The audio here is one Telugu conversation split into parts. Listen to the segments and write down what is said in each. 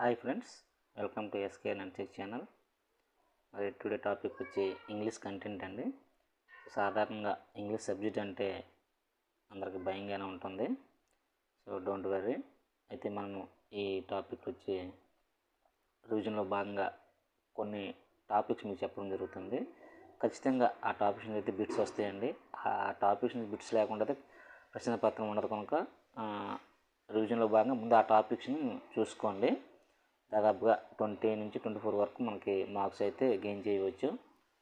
Hi friends, welcome to SK లంచెక్ ఛానల్. మరి టుడే టాపిక్ వచ్చి ఇంగ్లీష్ కంటెంట్ అండి. సాధారణంగా ఇంగ్లీష్ సబ్జెక్ట్ అంటే అందరికి భయంగానే ఉంటుంది. So don't worry. అయితే మనము ఈ టాపిక్ వచ్చి రివిజన్లో భాగంగా కొన్ని టాపిక్స్ మీకు చెప్పడం జరుగుతుంది. ఖచ్చితంగా ఆ టాపిక్స్ అయితే బిట్స్ వస్తాయండి. ఆ టాపిక్స్ బిట్స్ లేకుండా అయితే ప్రశ్న పత్రం ఉండదు కనుక రివిజన్లో భాగంగా ముందు ఆ టాపిక్స్ని చూసుకోండి. దాదాపుగా 20 నుంచి 24 వరకు మనకి మార్క్స్ అయితే గెయిన్ చేయవచ్చు.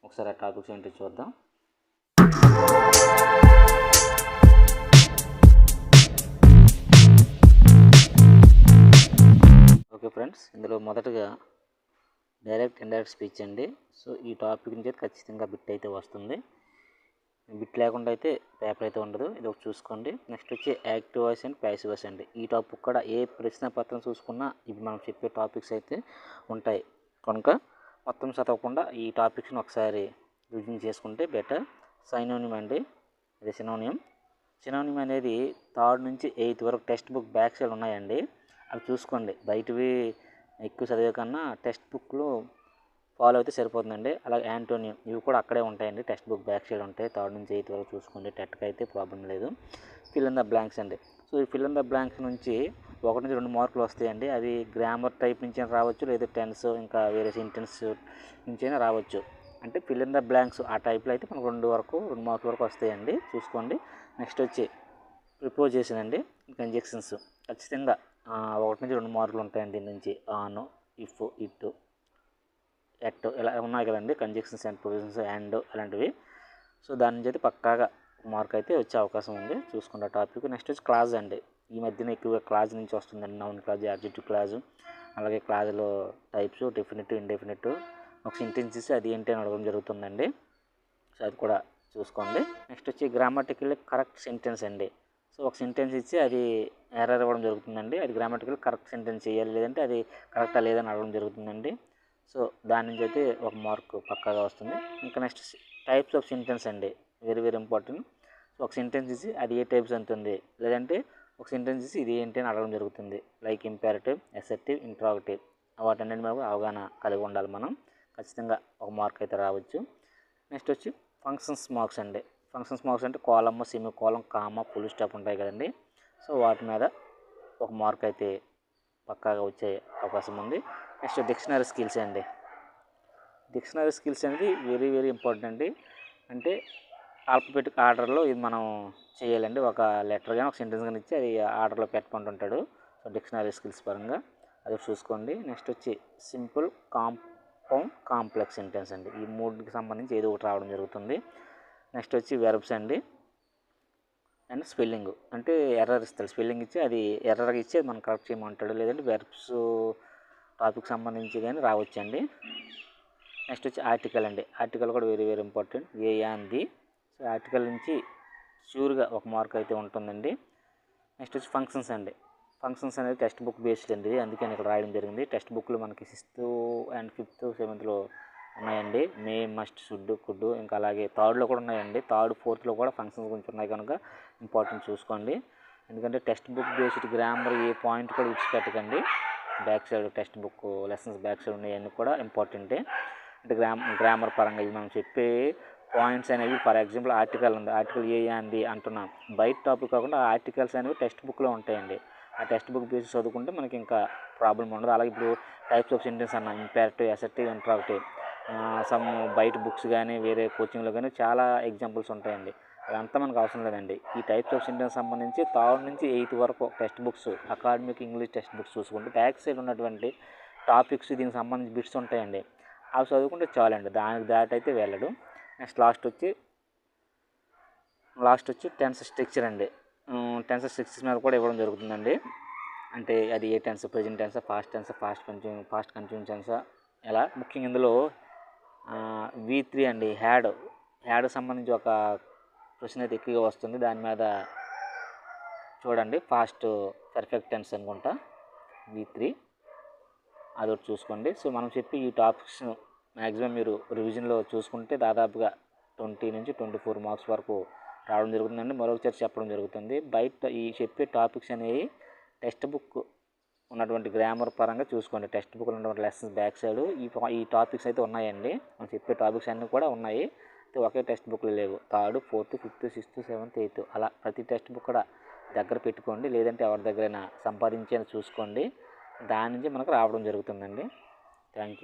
ఒకసారి ఆ టాపిక్స్ ఏంటో చూద్దాం. ఓకే ఫ్రెండ్స్, ఇందులో మొదటగా డైరెక్ట్ ఇండైరెక్ట్ స్పీచ్ అండి. సో ఈ టాపిక్ నుంచి అయితే ఖచ్చితంగా బిట్ అయితే వస్తుంది. బిట్ లేకుండా అయితే పేపర్ అయితే ఉండదు. ఇది ఒకటి చూసుకోండి. నెక్స్ట్ వచ్చి active voice and passive voice అండి. ఈ టాపిక్ కూడా ఏ ప్రశ్న పత్రం చూసుకున్నా ఇప్పుడు మనం చెప్పే టాపిక్స్ అయితే ఉంటాయి కనుక మొత్తం చదవకుండా ఈ టాపిక్స్ని ఒకసారి రివిజన్ చేసుకుంటే బెటర్. సైనోనిమ్ అండి, ఇది సినోనిమ్ అనేది 3rd నుంచి 8th వరకు టెక్స్ట్ బుక్ బ్యాక్ సైడ్ ఉన్నాయండి. అవి చూసుకోండి. బయటవి ఎక్కువ చదివే కన్నా టెక్స్ట్ బుక్లో ఫాలో అయితే సరిపోతుందండి. అలాగే యాంటోనియం, ఇవి కూడా అక్కడే ఉంటాయండి. టెక్స్ట్ బుక్ బ్యాక్ సైడ్ ఉంటాయి. 3rd నుంచి 8th వరకు చూసుకోండి. టెట్కి అయితే ప్రాబ్లం లేదు. ఫిల్ ఇన్ ద బ్లాంక్స్ అండి. సో ఈ ఫిల్ ఇన్ ద బ్లాంక్స్ నుంచి 1 నుంచి 2 మార్కులు వస్తాయండి. అవి గ్రామర్ టైప్ నుంచి రావచ్చు, లేదా టెన్స్ ఇంకా వేరే సెంటెన్స్ నుంచి అయినా రావచ్చు. అంటే ఫిల్ ఇన్ ద బ్లాంక్స్ ఆ టైప్లో అయితే మనకు 2 మార్కుల వరకు వస్తాయండి. చూసుకోండి. నెక్స్ట్ వచ్చి ప్రిపోజిషన్ అండి, కంజెక్షన్స్ ఖచ్చితంగా 1 నుంచి 2 మార్కులు ఉంటాయండి. దీని నుంచి ఆన్, ఇఫ్, ఇట్, ఎట్ ఇలా ఉన్నాయి కదండి. కంజెక్షన్స్ అండ్ ప్రొవిజన్స్, అండ్ అలాంటివి. సో దాని నుంచి అయితే పక్కాగా మార్క్ అయితే వచ్చే అవకాశం ఉంది. చూసుకున్న టాపిక్. నెక్స్ట్ వచ్చి క్లాజ్ అండి. ఈ మధ్యన ఎక్కువగా క్లాజ్ నుంచి వస్తుందండి. నౌన్ క్లాజ్, యాడ్జెక్టివ్ క్లాజ్, అలాగే క్లాజ్లో టైప్స్ డెఫినిటివ్, ఇండెఫినిట్, ఒక సెంటెన్స్ ఇచ్చి అది ఏంటి అని అడగడం జరుగుతుందండి. సో అది కూడా చూసుకోండి. నెక్స్ట్ వచ్చి గ్రామటికల్ కరెక్ట్ సెంటెన్స్ అండి. సో ఒక సెంటెన్స్ ఇచ్చి అది ఎర్రర్ ఇవ్వడం జరుగుతుందండి. అది గ్రామటికల్ కరెక్ట్ సెంటెన్స్ చేయాలి, లేదంటే అది కరెక్టా లేదని అడగడం జరుగుతుందండి. సో దాని నుంచి అయితే 1 మార్క్ పక్కాగా వస్తుంది. ఇంకా నెక్స్ట్ టైప్స్ ఆఫ్ సెంటెన్స్ అండి, వెరీ వెరీ ఇంపార్టెంట్. సో ఒక సెంటెన్స్ ఇచ్చి అది ఏ టైప్స్ అంటుంది, లేదంటే ఒక సెంటెన్స్ ఇచ్చి ఇది ఏంటి అని అడగడం జరుగుతుంది. లైక్ ఇంపారేటివ్, అసర్టివ్, ఇంట్రాగేటివ్, వాటన్నిటి మీద అవగాహన కలిగి ఉండాలి మనం. ఖచ్చితంగా 1 మార్క్ అయితే రావచ్చు. నెక్స్ట్ వచ్చి ఫంక్షన్స్ మార్క్స్ అండి. ఫంక్షన్స్ మార్క్స్ అంటే column, semi column, comma, full stop ఉంటాయి కదండి. సో వాటి మీద 1 మార్క్ అయితే పక్కాగా వచ్చే అవకాశం ఉంది. నెక్స్ట్ డిక్షనరీ స్కిల్స్ అండి. డిక్షనరీ స్కిల్స్ అనేది వెరీ వెరీ ఇంపార్టెంట్ అండి. అంటే ఆల్ఫబెటిక్ ఆర్డర్లో ఇది మనం చేయాలండి. ఒక లెటర్ కానీ ఒక సెంటెన్స్ కానీ ఇచ్చి అది ఆర్డర్లో పెట్టుకుంటుంటాడు. సో డిక్షనరీ స్కిల్స్ పరంగా అది చూసుకోండి. నెక్స్ట్ వచ్చి సింపుల్, కాంపౌండ్, కాంప్లెక్స్ సెంటెన్స్ అండి. ఈ 3కి సంబంధించి ఏదో ఒకటి రావడం జరుగుతుంది. నెక్స్ట్ వచ్చి వెర్బ్స్ అండి అండ్ స్పెల్లింగ్. అంటే ఎర్రర్ ఇస్తాడు, స్పెల్లింగ్ ఇచ్చి అది ఎర్రర్ ఇచ్చి మనం కరెక్ట్ చేయమంటాడు, లేదంటే వెర్బ్స్ టాపిక్ సంబంధించి కానీ రావచ్చండి. నెక్స్ట్ వచ్చి ఆర్టికల్ అండి. ఆర్టికల్ కూడా very very important. A and the. So article నుంచి ష్యూర్గా 1 మార్క్ అయితే ఉంటుందండి. నెక్స్ట్ వచ్చి ఫంక్షన్స్ అండి. ఫంక్షన్స్ అనేది టెక్స్ట్ బుక్ బేస్డ్ అండి, అందుకే ఇక్కడ రాయడం జరిగింది. టెక్స్ట్ బుక్లో మనకి 6th అండ్ 5th 7thలో ఉన్నాయండి. మే, మస్ట్, షుడ్, కుడ్, ఇంకా అలాగే 3rdలో కూడా ఉన్నాయండి. 3rd 4thలో కూడా ఫంక్షన్స్ గురించి ఉన్నాయి కనుక ఇంపార్టెంట్ చూసుకోండి. ఎందుకంటే టెక్స్ట్ బుక్ బేస్డ్ గ్రామర్ ఏ పాయింట్ కూడా విడిచిపెట్టకండి. Back side text book lessons back side ఉన్నాయన్నీ కూడా ఇంపార్టెంటే. అంటే గ్రామర్ పరంగా ఇవి మనం చెప్పే పాయింట్స్ అనేవి, ఫర్ ఎగ్జాంపుల్ ఆర్టికల్ ఉంది, ఆర్టికల్ ఏ అంది అంటున్నాం. బయట టాపిక్ కాకుండా ఆర్టికల్స్ అనేవి టెక్స్ట్ బుక్లో ఉంటాయండి. ఆ టెక్స్ట్ బుక్ బేస్ చదువుకుంటే మనకి ఇంకా ప్రాబ్లం ఉండదు. అలాగే ఇప్పుడు టైప్స్ ఆఫ్ సెంటెన్స్ అన్న ఇంపారేటివ్, అసర్టివ్, ఇంట్రాగేటివ్, సమ్ బయట బుక్స్ కానీ వేరే కోచింగ్లో కానీ చాలా ఎగ్జాంపుల్స్ ఉంటాయండి. అదంతా మనకు అవసరం లేదండి. ఈ టైప్స్ ఆఫ్ సెంటెన్స్ సంబంధించి 3rd నుంచి 8th వరకు text books, academic English text books చూసుకుంటే బ్యాక్ సైడ్ ఉన్నటువంటి టాపిక్స్ దీనికి సంబంధించి బిట్స్ ఉంటాయండి. అవి చదువుకుంటే చాలండి, దానికి దాటైతే వెళ్ళడు. నెక్స్ట్ లాస్ట్ వచ్చి టెన్స్ స్ట్రక్చర్ అండి. టెన్స్ స్ట్రక్చర్స్ మీద కూడా ఇవ్వడం జరుగుతుందండి. అంటే అది ఏ tense, present tense, past tense, past continuous tense, ఎలా. ముఖ్యంగా ఇందులో V3 అండి, హ్యాడ్ సంబంధించి ఒక క్వశ్చన్ అయితే ఎక్కువగా వస్తుంది. దాని మీద చూడండి. పాస్ట్ పర్ఫెక్ట్ టెన్స్ అనుకుంటా V3, అదొకటి చూసుకోండి. సో మనం చెప్పి ఈ టాపిక్స్ మ్యాక్సిమం మీరు రివిజన్లో చూసుకుంటే దాదాపుగా 20 నుంచి 24 మార్క్స్ వరకు రావడం జరుగుతుందండి. మరొకసారి చెప్పడం జరుగుతుంది. బయట ఈ చెప్పే టాపిక్స్ అనేవి టెక్స్ట్ బుక్ ఉన్నటువంటి గ్రామర్ పరంగా చూసుకోండి. టెక్స్ట్ బుక్లో ఉన్నటువంటి లెసన్స్ బ్యాక్ సైడ్ ఈ టాపిక్స్ అయితే ఉన్నాయండి. మనం చెప్పే టాపిక్స్ అన్నీ కూడా ఉన్నాయి. ఒకే టెక్స్ట్ బుక్లో లేవు. 3rd, 4th, 5th, 6th, 7th, 8th అలా ప్రతి టెక్స్ట్ బుక్ కూడా దగ్గర పెట్టుకోండి. లేదంటే ఎవరి దగ్గరైనా సంపాదించేది చూసుకోండి. దాని నుంచి మనకు రావడం జరుగుతుందండి. Thank you.